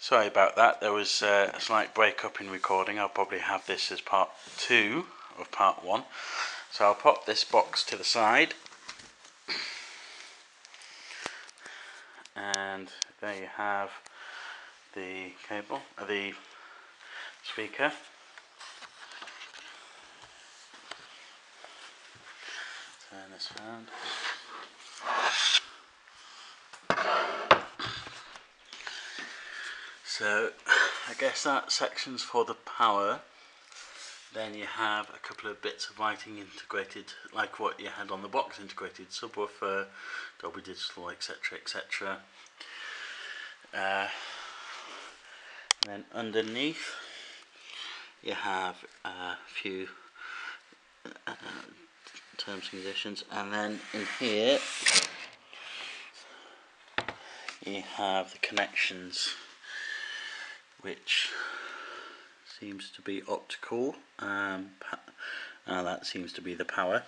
Sorry about that, there was a slight break up in recording. I'll probably have this as part 2 of part 1. So I'll pop this box to the side. And there you have the cable, the speaker. Turn this around. So I guess that section's for the power. Then you have a couple of bits of lighting integrated, like what you had on the box, integrated subwoofer, Dolby Digital, etc, etc. And then underneath you have a few terms and conditions, and then in here you have the connections, which seems to be optical, that seems to be the power,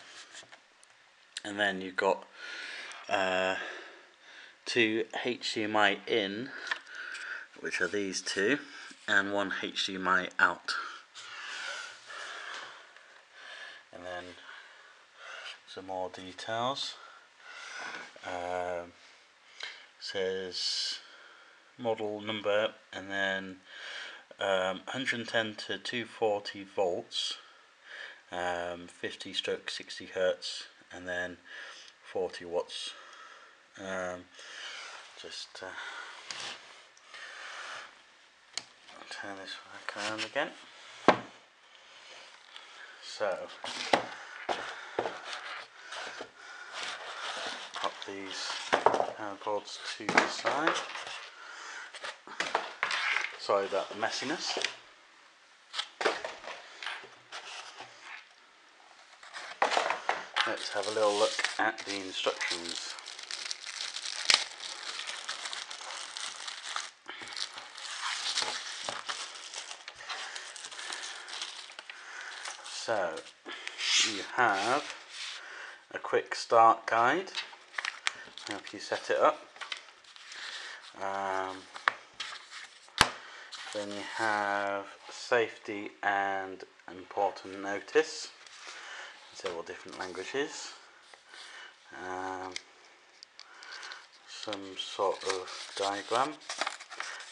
and then you've got 2 HDMI in, which are these two, and 1 HDMI out, and then some more details. Says model number, and then 110 to 240 volts, 50/60 hertz, and then 40 watts. Just turn this back around again. So pop these power cords to the side. Sorry about the messiness. Let's have a little look at the instructions. So you have a quick start guide to help you set it up. Then you have safety and important notice in several different languages. Some sort of diagram,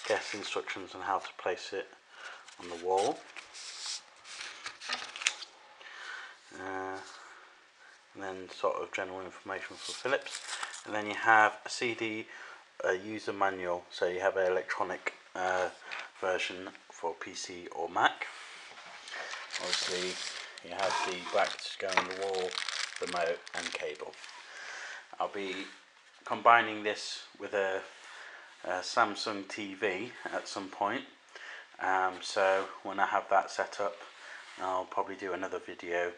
guess instructions on how to place it on the wall. And then sort of general information for Philips. And then you have a CD, a user manual, so you have an electronic version for PC or Mac. Obviously you have the brackets going on the wall, remote and cable. I'll be combining this with a Samsung TV at some point, so when I have that set up I'll probably do another video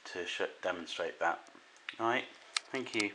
to demonstrate that. Alright, thank you.